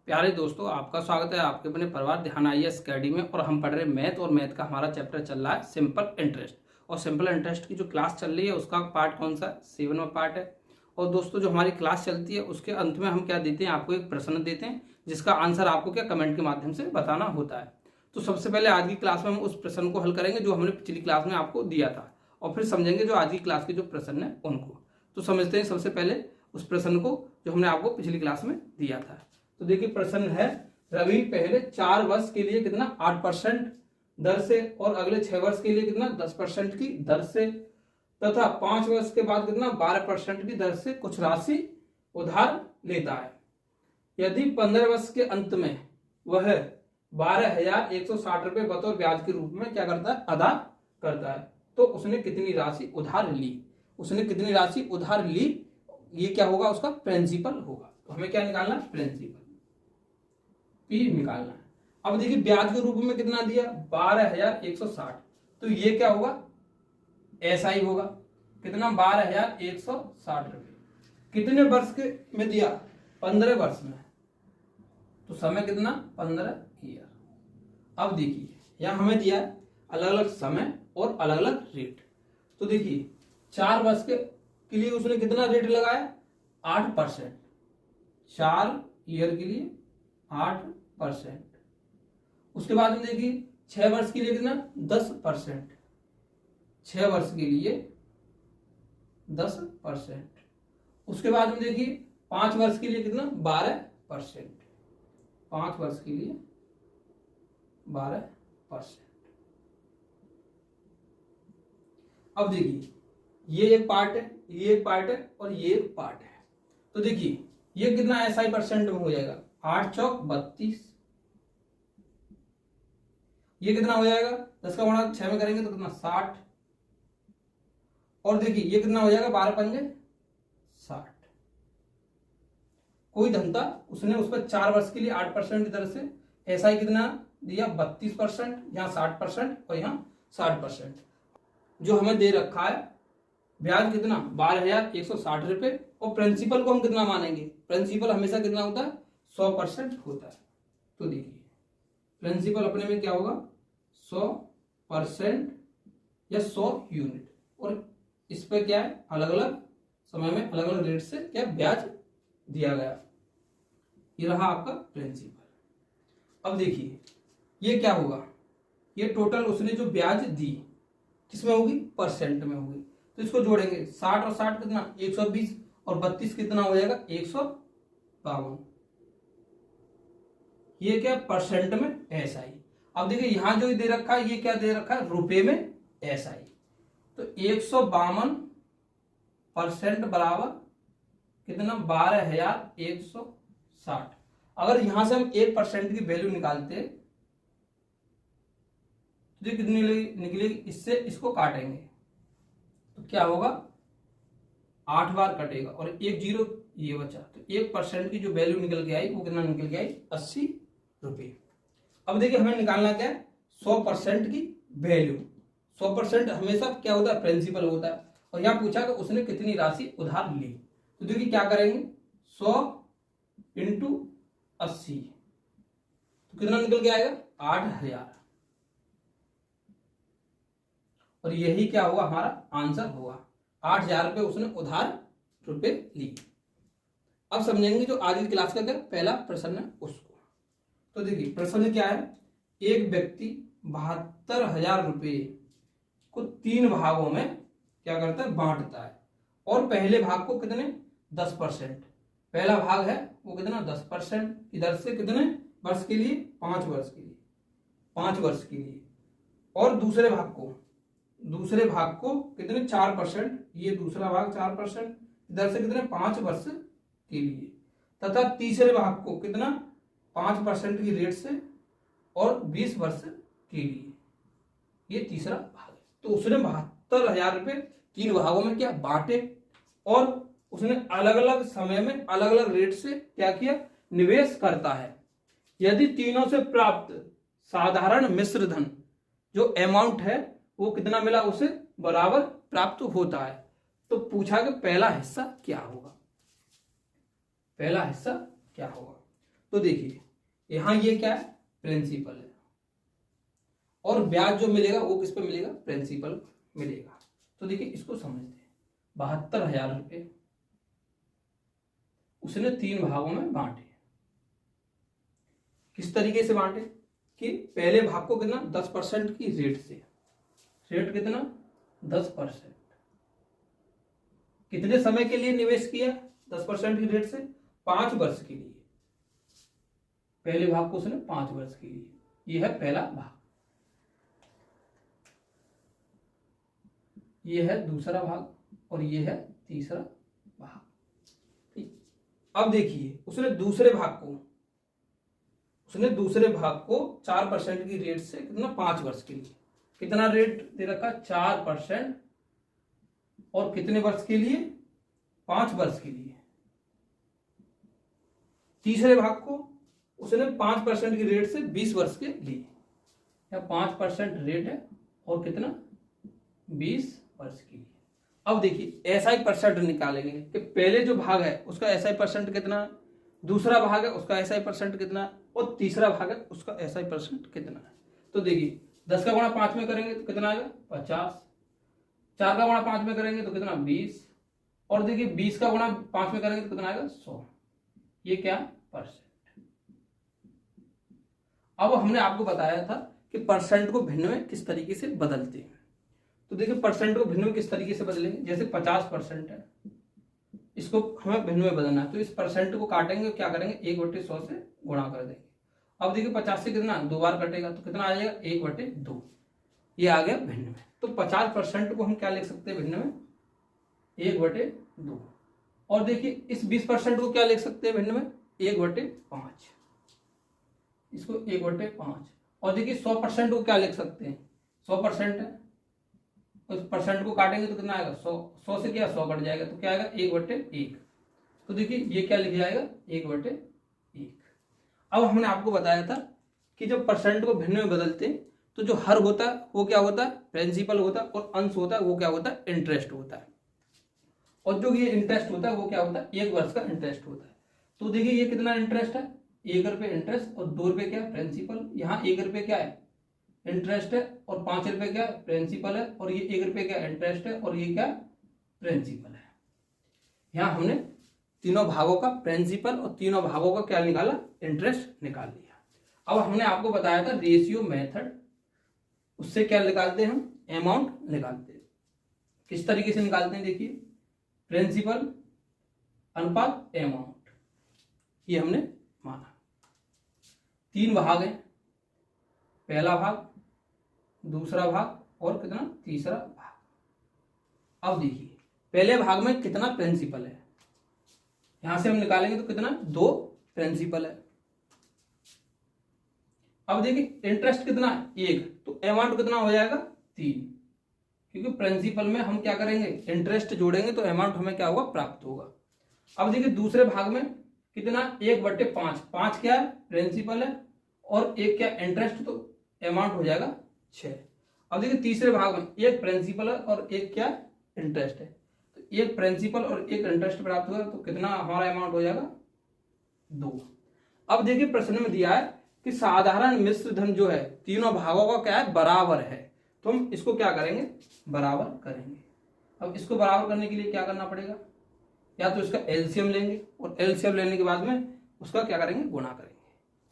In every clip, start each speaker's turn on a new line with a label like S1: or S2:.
S1: प्यारे दोस्तों, आपका स्वागत है आपके अपने परिवार ध्यान आईएएस अकेडमी में। और हम पढ़ रहे मैथ और मैथ का हमारा चैप्टर चल रहा है सिंपल इंटरेस्ट। और सिंपल इंटरेस्ट की जो क्लास चल रही है उसका पार्ट कौन सा 7वां पार्ट है। और दोस्तों, जो हमारी क्लास चलती है उसके अंत में हम क्या देते हैं, आपको एक प्रश्न देते हैं जिसका आंसर आपको क्या कमेंट के माध्यम से बताना होता है। तो सबसे पहले आज की क्लास में हम उस प्रश्न को हल करेंगे जो हमने पिछली क्लास में आपको दिया था, और फिर समझेंगे जो आज की क्लास के जो प्रश्न है उनको। तो समझते हैं सबसे पहले उस प्रश्न को जो हमने आपको पिछली क्लास में दिया था। तो देखिए प्रश्न है, रवि पहले 4 वर्ष के लिए कितना 8% दर से और अगले 6 वर्ष के लिए कितना 10% की दर से तथा 5 वर्ष के बाद कितना 12% की दर से कुछ राशि उधार लेता है। यदि 15 वर्ष के अंत में वह 12,160 रुपए बतौर ब्याज के रूप में क्या करता है, अदा करता है, तो उसने कितनी राशि उधार ली। उसने कितनी राशि उधार ली, ये क्या होगा, उसका प्रिंसिपल होगा। तो हमें क्या निकालना है, प्रिंसिपल पी निकालना है। अब देखिए ब्याज के रूप में कितना दिया 12,160, तो ये क्या होगा, ऐसा ही होगा कितना 12,160 रुपए। कितने वर्ष के में दिया, 15 वर्ष में, तो समय कितना 15 ईयर। अब देखिए यहां हमें दिया अलग अलग समय और अलग अलग रेट। तो देखिए 4 वर्ष के लिए उसने कितना रेट लगाया 8%, 4 ईयर के लिए 8%। उसके बाद में देखिए 6 वर्ष के लिए कितना 10%, 6 वर्ष के लिए 10%। उसके बाद में देखिए 5 वर्ष के लिए कितना 12%, 5 वर्ष के लिए 12%। अब देखिए ये एक पार्ट है, ये एक पार्ट है और ये एक पार्ट है। तो देखिए ये कितना SI परसेंट में हो जाएगा, 8 चौक 32। ये कितना हो जाएगा, 10 का गुणा 6 में करेंगे तो कितना 60। और देखिए ये कितना हो जाएगा 12 पंजे 60। कोई धंधा उसने उस पर 4 वर्ष के लिए 8% की दर से SI कितना दिया 32%, यहाँ 60% और यहाँ 60%। जो हमें दे रखा है ब्याज कितना 12,160 रुपए, और प्रिंसिपल को हम कितना मानेंगे, प्रिंसिपल हमेशा कितना होता है 100% होता है। तो देखिए प्रिंसिपल अपने में क्या होगा 100% या 100 यूनिट, और इस पर क्या है अलग अलग समय में अलग अलग रेट से क्या ब्याज दिया गया। ये रहा आपका प्रिंसिपल। अब देखिए ये क्या होगा, ये टोटल उसने जो ब्याज दी किसमें होगी, परसेंट में होगी। तो इसको जोड़ेंगे 60 और 60 कितना 120, और 32 कितना हो जाएगा 152। ये क्या परसेंट में SI। अब देखिए यहां जो दे रखा है ये क्या दे रखा है रुपए में SI। तो 152% बराबर कितना 12,160। अगर यहां से हम 1% की वैल्यू निकालते तो ये कितनी निकलेगी, इससे इसको काटेंगे तो क्या होगा 8 बार कटेगा और 1 जीरो ये बचा। तो 1% की जो वैल्यू निकल के आई वो कितना निकल के आई 80 रुपये। अब देखिए हमें निकालना क्या है 100% की वैल्यू। 100% हमेशा क्या होता है प्रिंसिपल होता है, और यहाँ पूछा कि उसने कितनी राशि उधार ली। तो देखिए क्या करेंगे 100 × 80, तो कितना निकल के आएगा 8,000, और यही क्या होगा हमारा आंसर होगा। 8,000 रुपये उसने उधार रुपए ली। अब समझेंगे जो आज की क्लास का क्या पहला प्रश्न है उसको। तो देखिए प्रश्न क्या है, एक व्यक्ति 72,000 रुपये को 3 भागों में क्या करता है बांटता है, और पहले भाग को कितने 10%, पहला भाग है वो कितना 10% की दर से कितने वर्ष के लिए 5 वर्ष के लिए, 5 वर्ष के लिए, और दूसरे भाग को कितने 4%, ये दूसरा भाग 4% इधर से कितने 5 वर्ष के लिए, तथा तीसरे भाग को कितना 5% की रेट से और 20 वर्ष के लिए, ये तीसरा भाग है। तो उसने 72,000 रुपये 3 भागों में क्या बांटे, और उसने अलग अलग समय में अलग अलग रेट से क्या किया निवेश करता है। यदि तीनों से प्राप्त साधारण मिश्र धन जो अमाउंट है वो कितना मिला उसे बराबर प्राप्त होता है। तो पूछा कि पहला हिस्सा क्या होगा, पहला हिस्सा क्या होगा। तो देखिए यहां ये क्या है, प्रिंसिपल है, और ब्याज जो मिलेगा वो किस पे मिलेगा, प्रिंसिपल मिलेगा। तो देखिए इसको समझते हैं। 72,000 रुपये उसने 3 भागों में बांटे। किस तरीके से बांटे कि पहले भाग को कितना 10% की रेट से, रेट कितना 10%, कितने समय के लिए निवेश किया 10% की रेट से, 5 वर्ष के लिए। पहले भाग को उसने 5 वर्ष के लिए, यह है पहला भाग, यह है दूसरा भाग और यह है तीसरा भाग। ठीक, अब देखिए उसने दूसरे भाग को 4% की रेट से कितना 5 वर्ष के लिए, कितना रेट दे रखा 4%, और कितने वर्ष के लिए 5 वर्ष के लिए। तीसरे भाग को उसने 5% की रेट से 20 वर्ष के लिए, या 5% रेट है और कितना 20 वर्ष के लिए। अब देखिए SI परसेंट निकालेंगे कि पहले जो भाग है उसका SI परसेंट कितना, दूसरा भाग है उसका SI परसेंट कितना, और तीसरा भाग है उसका SI परसेंट कितना है। तो देखिए 10 का गुणा 5 में करेंगे तो कितना आएगा 50, 4 का गुणा 5 में करेंगे तो कितना 20, और देखिए 20 का गुणा 5 में करेंगे तो कितना आएगा 100। ये क्या परसेंट। अब हमने आपको बताया था कि परसेंट को भिन्न में किस तरीके से बदलते हैं। तो देखिए परसेंट को भिन्न में किस तरीके से बदलेंगे, जैसे 50% है, इसको हमें भिन्न में बदलना है, तो इस परसेंट को काटेंगे, क्या करेंगे 1/100 से गुणा कर देंगे। अब देखिए 50 से कितना 2 बार कटेगा तो कितना आ जाएगा 1/2, ये आ गया भिन्न में। तो 50% को हम क्या लिख सकते हैं भिन्न में 1/2, और देखिए इस 20% को क्या लिख सकते हैं भिन्न में 1/5, इसको 1/5, और देखिए 100% को क्या लिख सकते हैं 100% है, उस परसेंट को काटेंगे तो कितना आएगा 100 से क्या 100 कट जाएगा तो क्या आएगा 1/1। तो देखिए ये क्या लिख जाएगा 1/1। अब हमने आपको बताया था कि जब परसेंट को भिन्न में बदलते हैं तो जो हर होता है वो क्या होता है प्रिंसिपल होता है, और अंश होता है वो क्या होता है इंटरेस्ट होता है, और जो ये इंटरेस्ट होता है वो क्या होता है 1 वर्ष का इंटरेस्ट होता है। तो देखिए ये कितना इंटरेस्ट है 1 रुपये इंटरेस्ट, और 2 रुपये क्या है प्रिंसिपल, यहाँ 1 रुपये क्या है इंटरेस्ट है, और 5 रुपये क्या प्रिंसिपल है, और ये 1 रुपये क्या इंटरेस्ट है, और ये क्या प्रिंसिपल है। यहाँ हमने तीनों भागों का प्रिंसिपल और तीनों भागों का क्या निकाला इंटरेस्ट निकाल लिया। अब हमने आपको बताया था रेशियो मेथड, उससे क्या निकालते हैं हम अमाउंट निकालते हैं। किस तरीके से निकालते हैं देखिए प्रिंसिपल अनुपात अमाउंट, ये हमने माना। 3 भाग हैं, पहला भाग, दूसरा भाग और कितना तीसरा भाग। अब देखिए पहले भाग में कितना प्रिंसिपल है, यहां से हम निकालेंगे तो कितना 2 प्रिंसिपल है। अब देखिए इंटरेस्ट कितना 1, तो अमाउंट कितना हो जाएगा 3, क्योंकि प्रिंसिपल में हम क्या करेंगे इंटरेस्ट जोड़ेंगे तो अमाउंट हमें क्या होगा प्राप्त होगा। अब देखिए दूसरे भाग में कितना 1/5, 5 क्या है प्रिंसिपल है और 1 क्या इंटरेस्ट, तो अमाउंट हो जाएगा 6। अब देखिए तीसरे भाग में 1 प्रिंसिपल है और 1 क्या इंटरेस्ट है, तो 1 प्रिंसिपल और 1 इंटरेस्ट प्राप्त होगा, तो कितना हमारा अमाउंट हो जाएगा 2। अब देखिए प्रश्न में दिया है कि साधारण मिश्र धन जो है तीनों भागों का क्या है बराबर है, तो हम इसको क्या करेंगे बराबर करेंगे। अब इसको बराबर करने के लिए क्या करना पड़ेगा, या तो इसका एलसीएम लेंगे, और एलसीएम लेने के बाद में उसका क्या करेंगे गुणा करेंगे।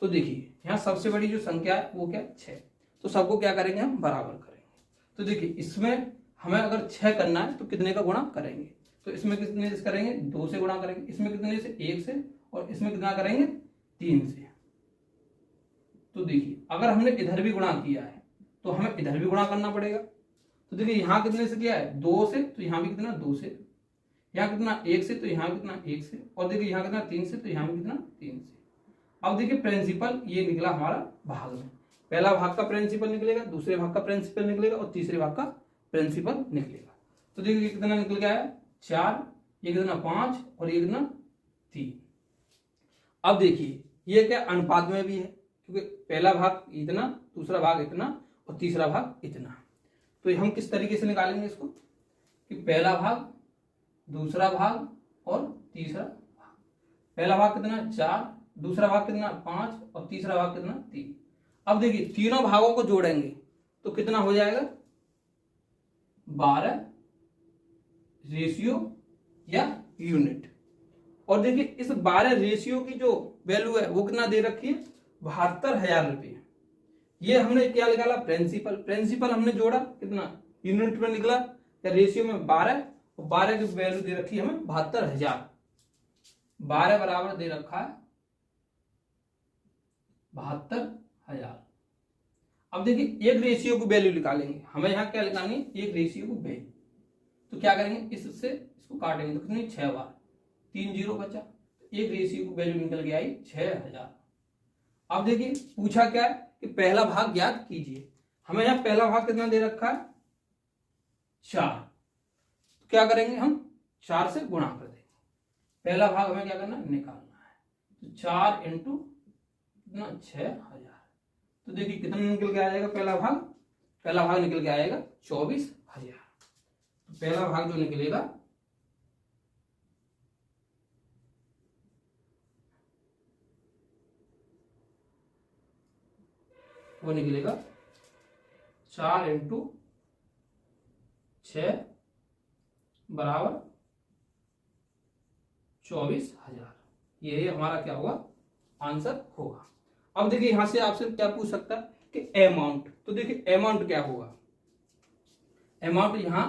S1: तो देखिए यहाँ सबसे बड़ी जो संख्या है वो क्या 6, तो सबको क्या करेंगे हम बराबर करेंगे। तो देखिए इसमें हमें अगर 6 करना है तो कितने का गुणा करेंगे, तो इसमें कितने से करेंगे 2 से गुणा करेंगे, इसमें कितने से 1 से, और इसमें कितना करेंगे 3 से। तो देखिए अगर हमने इधर भी गुणा किया है तो हमें इधर भी गुणा करना पड़ेगा। तो देखिए यहाँ कितने से किया है 2 से, तो यहाँ भी कितना 2 से, यहाँ कितना 1 से, तो यहाँ कितना 1 से, और देखिए यहाँ कितना 3 से, तो यहाँ भी कितना 3 से। अब देखिए प्रिंसिपल ये निकला हमारा भाग में, पहला भाग का प्रिंसिपल निकलेगा, दूसरे भाग का प्रिंसिपल निकलेगा और तीसरे भाग का प्रिंसिपल निकलेगा। तो देखिए कितना निकल गया है 4, ये कितना 5 और ये कितना 3। अब देखिए ये क्या अनुपात में भी है, क्योंकि पहला भाग इतना, दूसरा भाग इतना और तीसरा भाग इतना। तो हम किस तरीके से निकालेंगे इसको कि पहला भाग, दूसरा भाग और तीसरा भाग। पहला भाग कितना 4, दूसरा भाग कितना 5 और तीसरा भाग कितना 3। अब देखिए तीनों भागों को जोड़ेंगे तो कितना हो जाएगा 12 रेशियो या यूनिट। और देखिए इस 12 रेशियो की जो वैल्यू है वो कितना दे रखी है 72,000 रुपये। ये हमने क्या निकाला प्रिंसिपल हमने जोड़ा कितना यूनिट में निकला या रेशियो में 12 और 12 की वैल्यू दे रखी है हमें 72,000। 12 बराबर दे रखा है 72,000। अब देखिए एक रेशियो की वैल्यू निकालेंगे, हमें यहाँ क्या निकालनी है एक रेशियो की वैल्यू। तो क्या करेंगे इससे इसको काटेंगे तो कितनी 6 बार 3 जीरो बचा, तो एक रेशियो की वैल्यू निकल के आई 6,000। अब देखिए पूछा क्या है कि पहला भाग ज्ञात कीजिए। हमें यहाँ पहला भाग कितना दे रखा है 4। तो क्या करेंगे हम 4 से गुणा कर देंगे। पहला भाग हमें क्या करना है निकालना है, तो 4 इंटू कितना 6,000। तो देखिए कितना निकल के आ जाएगा पहला भाग निकल के आएगा 24,000। तो पहला भाग जो निकलेगा वो निकलेगा 4 इंटू 6 बराबर 24,000। ये हमारा क्या होगा आंसर होगा। अब देखिए यहां से आपसे क्या पूछ सकता है कि अमाउंट। तो देखिए अमाउंट क्या होगा, अमाउंट यहां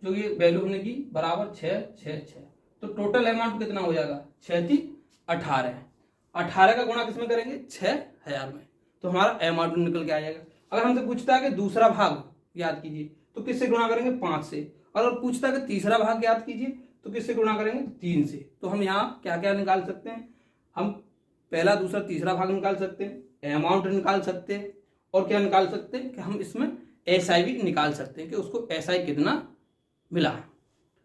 S1: जो ये वैल्यू हमने की बराबर 6 तो टोटल अमाउंट कितना हो जाएगा 6 थी 18। 18 का गुणा किसमें करेंगे 6,000 में, तो हमारा अमाउंट निकल के आ जाएगा। अगर हमसे पूछता है कि दूसरा भाग याद कीजिए तो किससे गुणा करेंगे 5 से। अगर पूछता है कि तीसरा भाग याद कीजिए तो किससे गुणा करेंगे 3 से। तो हम यहाँ क्या क्या निकाल सकते हैं, हम पहला दूसरा तीसरा भाग निकाल सकते हैं, अमाउंट निकाल सकते हैं, और क्या निकाल सकते हैं कि हम इसमें एसआई भी निकाल सकते हैं कि उसको एसआई कितना मिला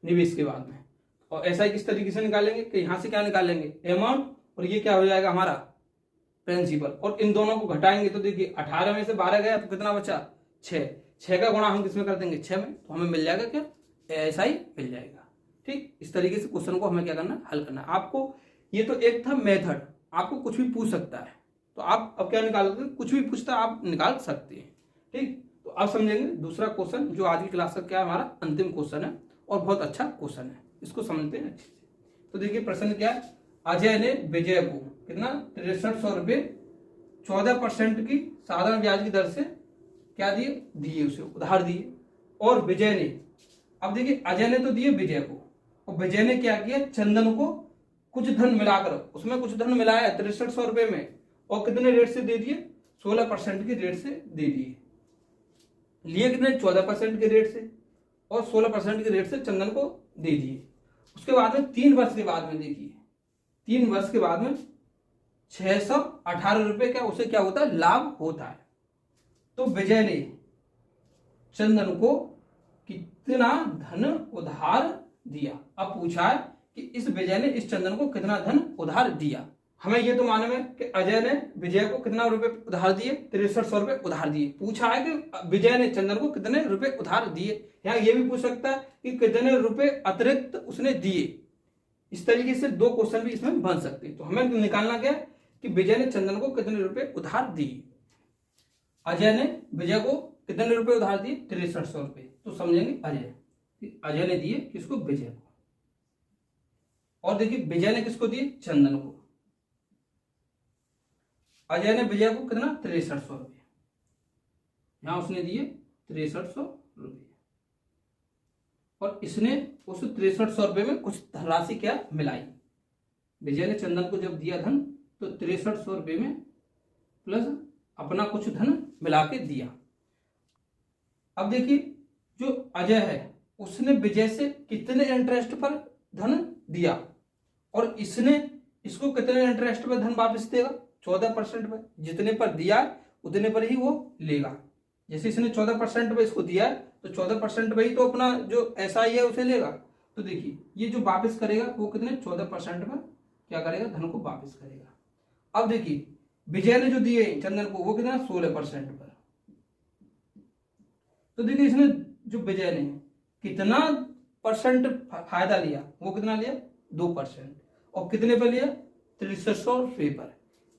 S1: निवेश के बाद में। और एसआई किस तरीके से निकालेंगे कि यहाँ से क्या निकालेंगे अमाउंट और ये क्या हो जाएगा हमारा प्रिंसिपल, और इन दोनों को घटाएंगे तो देखिए 18 में से 12 गया तो कितना बचा 6 का गुणा हम किसमें कर देंगे 6 में, तो हमें मिल जाएगा क्या एसआई मिल जाएगा। ठीक इस तरीके से क्वेश्चन को हमें क्या करना हल करना। आपको ये तो एक था मेथड, आपको कुछ भी पूछ सकता है तो आप अब क्या निकाल सकते हैं, कुछ भी पूछता है आप निकाल सकते हैं। ठीक तो आप समझेंगे दूसरा क्वेश्चन जो आज की क्लास का क्या हमारा अंतिम क्वेश्चन है और बहुत अच्छा क्वेश्चन है, इसको समझते हैं अच्छे से। तो देखिए प्रश्न क्या है, अजय ने विजय को कितना 6300 रुपये 14% की साधारण ब्याज की दर से क्या दिए उसे उधार दिए। और विजय ने, अब देखिए अजय ने तो दिए विजय को और विजय ने क्या किया चंदन को कुछ धन मिलाकर उसमें कुछ धन मिलाया 6300 रुपये में और कितने रेट से दे दिए 16% के रेट से दे दिए। लिए कितने 14% के रेट से और 16% के रेट से चंदन को दे दिए। उसके बाद में 3 वर्ष के बाद में देखिए 3 वर्ष के बाद में 618 रुपये का उसे क्या होता है लाभ होता है। तो विजय ने चंदन को कितना धन उधार दिया। अब पूछा है कि इस विजय ने इस चंदन को कितना धन उधार दिया। हमें ये तो मालूम है कि अजय ने विजय को कितना रुपए उधार दिए 6300 रुपये उधार दिए। पूछा है कि विजय ने चंदन को कितने रुपए उधार दिए। यहाँ ये भी पूछ सकता है कि कितने रुपए अतिरिक्त उसने दिए। इस तरीके से 2 क्वेश्चन भी इसमें बन सकते हैं। तो हमें निकालना क्या है कि विजय ने चंदन को कितने रुपए उधार दिए। अजय ने विजय को कितने रुपए उधार दिए 6300 रुपये। तो समझेंगे अजय ने दिए किसको विजय को, और देखिए विजय ने किसको दिए चंदन को। अजय ने विजय को कितना 6300 रुपये, यहां उसने दिए 6300 रुपये और इसने उस 6300 रुपये में कुछ धनराशि क्या मिलाई। विजय ने चंदन को जब दिया धन तो 6300 रुपये में प्लस अपना कुछ धन मिला के दिया। अब देखिए जो अजय है उसने विजय से कितने इंटरेस्ट पर धन दिया और इसने इसको कितने इंटरेस्ट पर धन वापस देगा 14% पर। जितने पर दिया उतने पर ही वो लेगा। जैसे इसने 14% पर इसको दिया है तो 14% पर ही तो अपना जो एसआई है उसे लेगा। तो देखिए ये जो वापस करेगा वो कितने 14% पर क्या करेगा धन को वापस करेगा। अब देखिए विजय ने जो दिए चंदन को वो कितना 16% पर। तो देखिए इसने जो विजय ने कितना परसेंट फायदा लिया वो कितना लिया 2% और कितने पर लिया 6300 रुपये पर,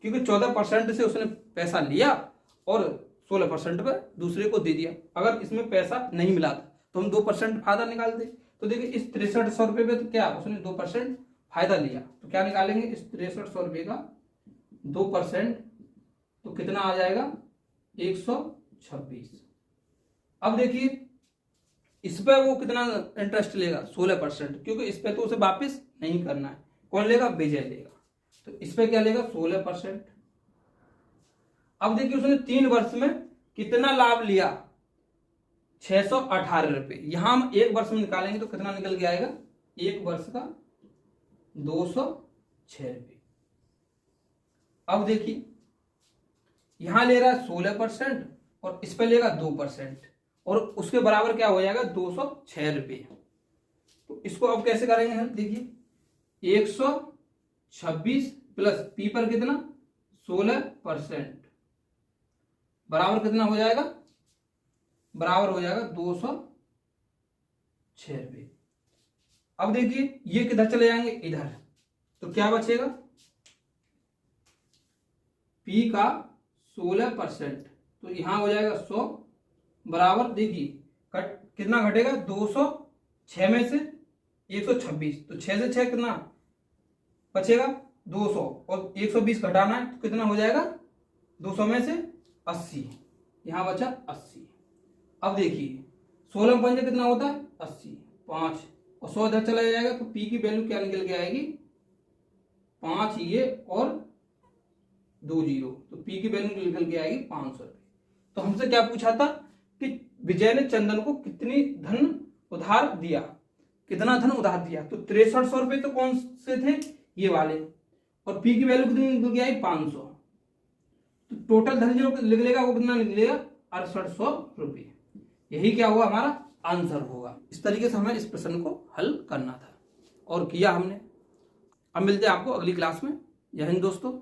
S1: क्योंकि 14% से उसने पैसा लिया और 16% पर दूसरे को दे दिया। अगर इसमें पैसा नहीं मिला था तो हम 2% फायदा निकालते। तो देखिए इस 6300 रुपये पे तो क्या उसने 2% फायदा लिया, तो क्या निकालेंगे इस 6300 रुपये का 2%, तो कितना आ जाएगा 126। अब देखिए इस पे वो कितना इंटरेस्ट लेगा 16%, क्योंकि इस पे तो उसे वापस नहीं करना है। कौन लेगा? विजय लेगा। तो इस पे क्या लेगा 16%। अब देखिए उसने 3 वर्ष में कितना लाभ लिया 618 रुपये। यहां हम 1 वर्ष में निकालेंगे तो कितना निकल के आएगा 1 वर्ष का 206 रुपये। अब देखिए यहां ले रहा है 16% और इस पे लेगा 2% और उसके बराबर क्या हो जाएगा 206 रुपये। तो इसको अब कैसे करेंगे हम? देखिए 126 प्लस पी पर कितना 16% बराबर कितना हो जाएगा? बराबर हो जाएगा 206 रुपये। अब देखिए ये किधर चले जाएंगे? इधर। तो क्या बचेगा? पी का 16%, तो यहां हो जाएगा 100 बराबर, देखिए कितना घटेगा 206 में से 126, तो 6 से 6 कितना बचेगा 200 और 120 घटाना है तो कितना हो जाएगा 200 में से 80, यहां बचा 80। अब देखिए 16 में 5 कितना होता है 80, 5 और 100 इधर चला जाएगा तो पी की वैल्यू क्या निकल के आएगी 5 ये और 2 0, तो पी की वैल्यू निकल के आएगी 500 रुपये। तो हमसे क्या पूछा था कि विजय ने चंदन को कितनी धन उधार दिया, कितना धन उधार दिया? तो 6300 रुपये तो कौन से थे? ये वाले। और पी की वैल्यू कितनी निकल के आई 500, तो टोटल धन जो निकलेगा वो कितना निकलेगा 6800 रुपये। यही क्या हुआ हमारा आंसर होगा। इस तरीके से हमें इस प्रश्न को हल करना था और किया हमने। अब मिलते हैं आपको अगली क्लास में। जय हिंद दोस्तों।